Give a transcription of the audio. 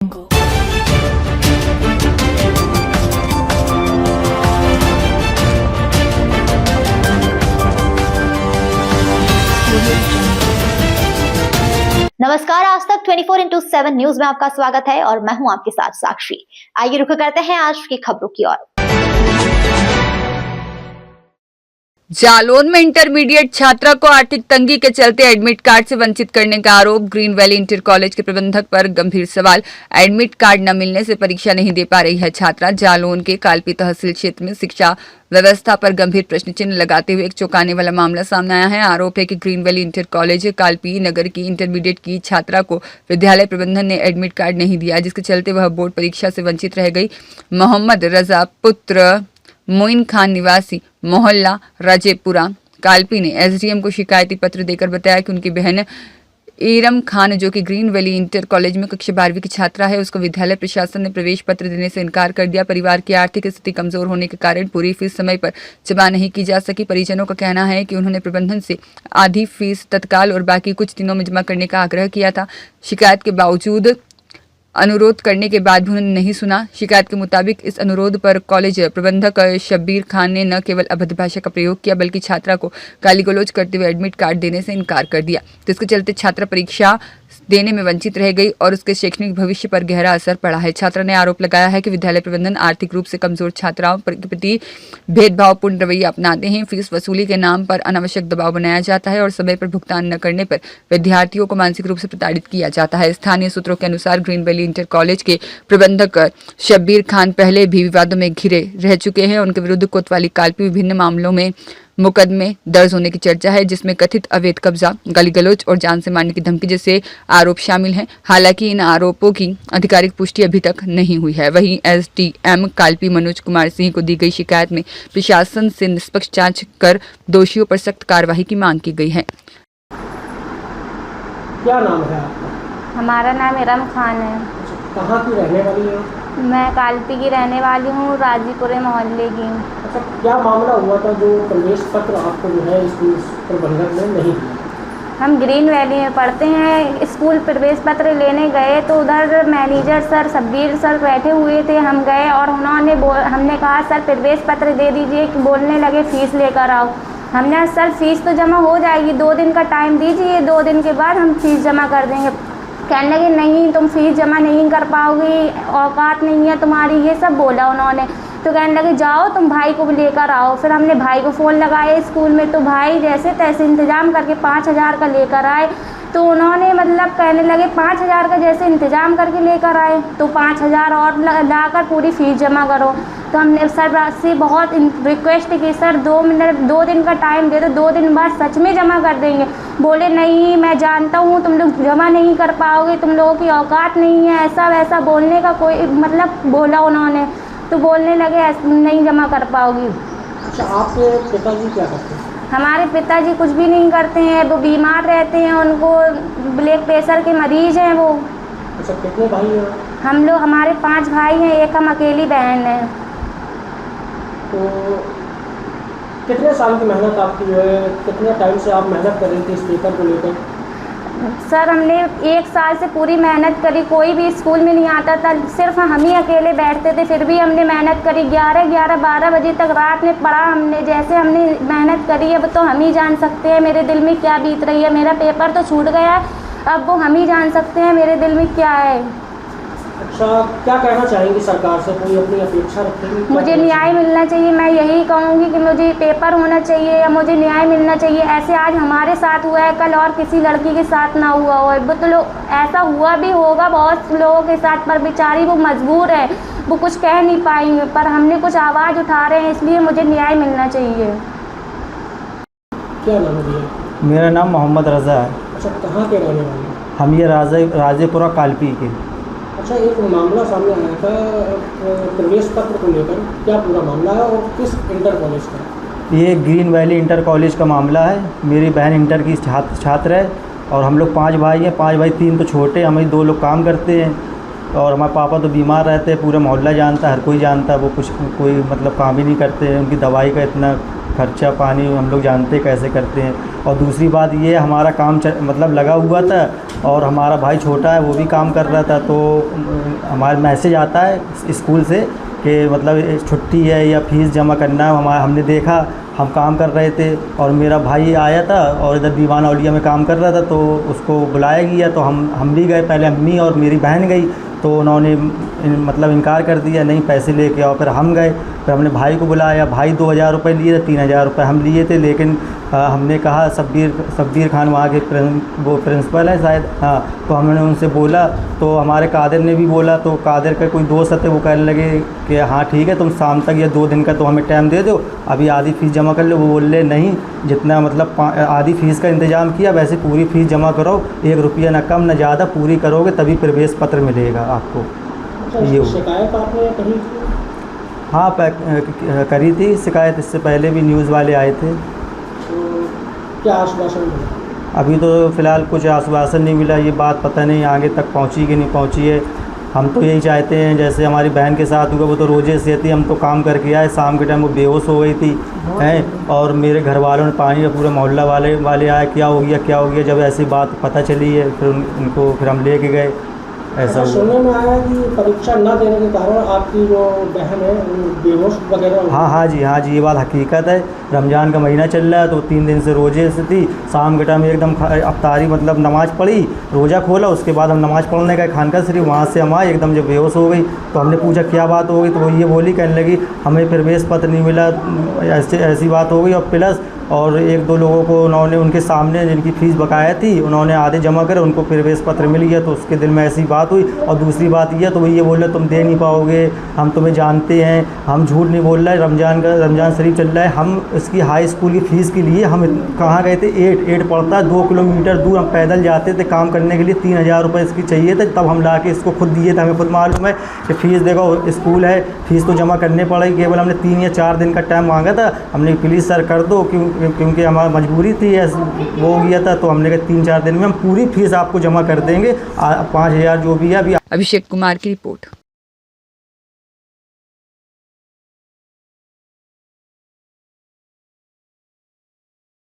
नमस्कार, आज तक 24/7 न्यूज में आपका स्वागत है और मैं हूं आपके साथ साक्षी। आइए रुख करते हैं आज की खबरों की ओर। जालौन में इंटरमीडिएट छात्रा को आर्थिक तंगी के चलते एडमिट कार्ड से वंचित करने का आरोप। ग्रीन वैली इंटर कॉलेज के प्रबंधक पर गंभीर सवाल। एडमिट कार्ड न मिलने से परीक्षा नहीं दे पा रही है छात्रा। जालौन के कालपी तहसील क्षेत्र में शिक्षा व्यवस्था पर गंभीर प्रश्न चिन्ह लगाते हुए एक चौंकाने वाला मामला सामने आया है। आरोप है कि Green Valley Inter College Kalpi नगर की इंटरमीडिएट की छात्रा को विद्यालय प्रबंधन ने एडमिट कार्ड नहीं दिया, जिसके चलते वह बोर्ड परीक्षा से वंचित रह गई। मोहम्मद रजा पुत्र मोइन खान निवासी मोहल्ला राजेपुरा कालपी ने एसडीएम को शिकायती पत्र देकर बताया कि उनकी बहन ईरम खान, जो कि ग्रीन वैली इंटर कॉलेज में कक्षा 12वीं की छात्रा है, उसको विद्यालय प्रशासन ने प्रवेश पत्र देने से इनकार कर दिया। परिवार की आर्थिक स्थिति कमजोर होने के कारण पूरी फीस समय पर जमा नहीं की जा सकी। परिजनों का कहना है कि उन्होंने प्रबंधन से आधी फीस तत्काल और बाकी कुछ दिनों में जमा करने का आग्रह किया था। शिकायत के बावजूद अनुरोध करने के बाद भी उन्होंने नहीं सुना। शिकायत के मुताबिक इस अनुरोध पर कॉलेज प्रबंधक शब्बीर खान ने न केवल अभद्र भाषा का प्रयोग किया, बल्कि छात्रा को गाली गलौज करते हुए एडमिट कार्ड देने से इनकार कर दिया, जिसके चलते छात्रा परीक्षा देने में वंचित रह गई और उसके शैक्षणिक भविष्य पर गहरा असर पड़ा है। छात्रा ने आरोप लगाया है कि विद्यालय प्रबंधन आर्थिक रूप से कमजोर छात्राओं के प्रति भेदभावपूर्ण रवैया अपनाते हैं। फीस वसूली के नाम पर अनावश्यक दबाव बनाया जाता है और समय पर भुगतान न करने पर विद्यार्थियों को मानसिक रूप से प्रताड़ित किया जाता है। स्थानीय सूत्रों के अनुसार ग्रीन वैली इंटर कॉलेज के प्रबंधक शब्बीर खान पहले भी विवादों में घिरे रह चुके हैं। उनके विरुद्ध कोतवाली कालपी विभिन्न मामलों में मुकदमे दर्ज होने की चर्चा है, जिसमें कथित अवैध कब्जा, गाली गलौज और जान से मारने की धमकी जैसे आरोप शामिल हैं। हालांकि इन आरोपों की आधिकारिक पुष्टि अभी तक नहीं हुई है। वहीं एसडीएम कालपी मनोज कुमार सिंह को दी गई शिकायत में प्रशासन से निष्पक्ष जांच कर दोषियों पर सख्त कार्रवाई की मांग की गई है। क्या नाम है आपका? हमारा नाम इरम खान है। कहाँ की रहने वाली है? मैं कालपी की रहने वाली हूँ, राजीपुरे मोहल्ले की। अच्छा, क्या मामला हुआ था जो प्रवेश पत्र आपको जो है स्कूल प्रबंधक ने नहीं दिया? हम ग्रीन वैली में पढ़ते हैं। स्कूल प्रवेश पत्र लेने गए तो उधर मैनेजर सर शब्बीर सर बैठे हुए थे। हम गए और हमने कहा सर प्रवेश पत्र दे दीजिए, कि बोलने लगे फीस लेकर आओ। हमने सर फीस तो जमा हो जाएगी, 2 दिन का टाइम दीजिए, 2 दिन के बाद हम फीस जमा कर देंगे। कहने लगे नहीं, तुम फीस जमा नहीं कर पाओगी, औकात नहीं है तुम्हारी, ये सब बोला उन्होंने। तो कहने लगे जाओ तुम भाई को लेकर आओ। फिर हमने भाई को फ़ोन लगाया स्कूल में, तो भाई जैसे तैसे इंतज़ाम करके 5000 का लेकर आए। तो उन्होंने मतलब कहने लगे 5000 का जैसे इंतज़ाम करके लेकर आए तो 5000 और लाकर पूरी फ़ीस जमा करो। तो हमने सर से बहुत रिक्वेस्ट की, सर 2 दिन का टाइम दे दो, 2 दिन बाद सच में जमा कर देंगे। बोले नहीं, मैं जानता हूँ तुम लोग जमा नहीं कर पाओगे, तुम लोगों की औकात नहीं है, ऐसा वैसा बोलने का कोई मतलब बोला उन्होंने। तो बोलने लगे नहीं जमा कर पाओगी। अच्छा, आपके पिताजी क्या करते हैं? हमारे पिताजी कुछ भी नहीं करते हैं, वो बीमार रहते हैं, उनको ब्लड प्रेशर के मरीज हैं वो। अच्छा, कितने भाई हैं? हम लोग हमारे 5 भाई हैं, एक हम अकेली बहन है। तो कितने साल की मेहनत आपकी जो है, कितने टाइम से आप मेहनत कर रही थी इस पेपर को लेकर? सर हमने 1 साल से पूरी मेहनत करी, कोई भी स्कूल में नहीं आता था, सिर्फ हम ही अकेले बैठते थे, फिर भी हमने मेहनत करी। 11-12 बजे तक रात में पढ़ा हमने। जैसे हमने मेहनत करी है वो तो हम ही जान सकते हैं मेरे दिल में क्या बीत रही है। मेरा पेपर तो छूट गया है, अब वो हम ही जान सकते हैं मेरे दिल में क्या है। अच्छा, क्या कहना चाहेंगी सरकार से? कोई अपनी अपेक्षा रखेंगी? मुझे न्याय मिलना चाहिए। मैं यही कहूँगी कि मुझे पेपर होना चाहिए या मुझे न्याय मिलना चाहिए। ऐसे आज हमारे साथ हुआ है, कल और किसी लड़की के साथ ना हुआ हो। वो तो लोग ऐसा हुआ भी होगा बहुत लोगों के साथ, पर बेचारी वो मजबूर है, वो कुछ कह नहीं पाएंगे, पर हमने कुछ आवाज़ उठा रहे हैं, इसलिए मुझे न्याय मिलना चाहिए। क्या नाम है भैया? मेरा नाम मोहम्मद रज़ा है। अच्छा, कहाँ के रहने वाले हैं? हम ये राजेपुरा कालपी के। अच्छा, एक मामला सामने आया था प्रवेश पत्र को लेकर, क्या पूरा मामला है और किस इंटर कॉलेज का? ये ग्रीन वैली इंटर कॉलेज का मामला है। मेरी बहन इंटर की छात्र है और हम लोग 5 भाई हैं। 5 भाई 3 तो छोटे, हम 2 लोग काम करते हैं और हमारे पापा तो बीमार रहते हैं, पूरा मोहल्ला जानता है, हर कोई जानता है। वो कोई मतलब काम ही नहीं करते हैं, उनकी दवाई का इतना खर्चा पानी हम लोग जानते कैसे करते हैं। और दूसरी बात ये हमारा काम मतलब लगा हुआ था और हमारा भाई छोटा है वो भी काम कर रहा था, तो हमारा मैसेज आता है स्कूल से कि मतलब छुट्टी है या फ़ीस जमा करना है। हमने देखा, हम काम कर रहे थे और मेरा भाई आया था और इधर दीवान औलिया में काम कर रहा था, तो उसको बुलाया गया तो हम भी गए। पहले अम्मी और मेरी बहन गई तो उन्होंने मतलब इनकार कर दिया, नहीं पैसे लेके आओ। फिर हम गए, फिर हमने भाई को बुलाया। भाई 2000 रुपये लिए थे, 3000 रुपये हम लिए थे। लेकिन हमने कहा शब्बीर खान वहाँ के वो प्रिंसिपल है शायद, हाँ, तो हमने उनसे बोला तो हमारे कादिर ने भी बोला, तो कादिर का कोई दोस्त थे वो कहने लगे कि हाँ ठीक है, तुम शाम तक या 2 दिन का तो हमें टाइम दे दो, अभी आधी फ़ीस जमा कर लो। वो बोले नहीं, जितना मतलब आधी फ़ीस का इंतज़ाम किया वैसे पूरी फ़ीस जमा करो, 1 रुपया ना कम ना ज़्यादा, पूरी करोगे तभी प्रवेश पत्र मिलेगा आपको। ये शिकायत आपने कही थी? हाँ करी थी शिकायत, इससे पहले भी न्यूज़ वाले आए थे। क्या आश्वासन मिला? अभी तो फ़िलहाल कुछ आश्वासन नहीं मिला, ये बात पता नहीं आगे तक पहुंची कि नहीं पहुंची है। हम तो यही चाहते हैं, जैसे हमारी बहन के साथ हुआ, वो तो रोज़े से थी, हम तो काम करके आए, शाम के टाइम वो बेहोश हो गई थी हैं, और मेरे घर वालों ने पानी, पूरे मोहल्ला वाले आए, क्या हो गया। जब ऐसी बात पता चली है फिर उनको फिर हम लेके गए। ऐसा सुनने में आया कि परीक्षा न देने के कारण आपकी जो बहन है वो बेहोश वगैरह। हाँ जी, ये बात हकीकत है। रमज़ान का महीना चल रहा है तो 3 दिन से रोज़े से थी। शाम के टाइम एकदम अफ्तारी मतलब नमाज़ पढ़ी, रोज़ा खोला, उसके बाद हम नमाज़ पढ़ने गए खानका शरीफ, वहाँ से हम आए, एकदम जब बेहोश हो गई तो हमने पूछा क्या बात हो गई, तो वो ये बोली, कहने लगी हमें प्रवेश पत्र नहीं मिला, ऐसी बात हो गई। और प्लस और 1-2 लोगों को उन्होंने उनके सामने जिनकी फ़ीस बकाया थी उन्होंने आधे जमा करे, उनको प्रवेश पत्र मिल गया, तो उसके दिल में ऐसी बात हुई। और दूसरी बात ये, तो वो ये बोल रहे तुम दे नहीं पाओगे, हम तुम्हें जानते हैं, हम झूठ नहीं बोल रहे, रमज़ान शरीफ चल रहा है। हम इसकी हाई स्कूल की फ़ीस के लिए हम कहाँ गए थे, 8 पड़ता है, 2 किलोमीटर दूर हम पैदल जाते थे काम करने के लिए, 3000 रुपये इसकी चाहिए थे, तब हम ला के इसको खुद दिए थे। हमें खुद मालूम है कि फ़ीस देखो स्कूल है, फ़ीस तो जमा करने पड़ेगी, केवल हमने 3 या 4 दिन का टाइम मांगा था। हमने प्लीज़ सर कर दो, क्योंकि हमारी मजबूरी थी, वो हो गया था, तो हमने कहा 3-4 दिन में हम पूरी फ़ीस आपको जमा कर देंगे, 5000 जो भी है। अभी अभिषेक कुमार की रिपोर्ट।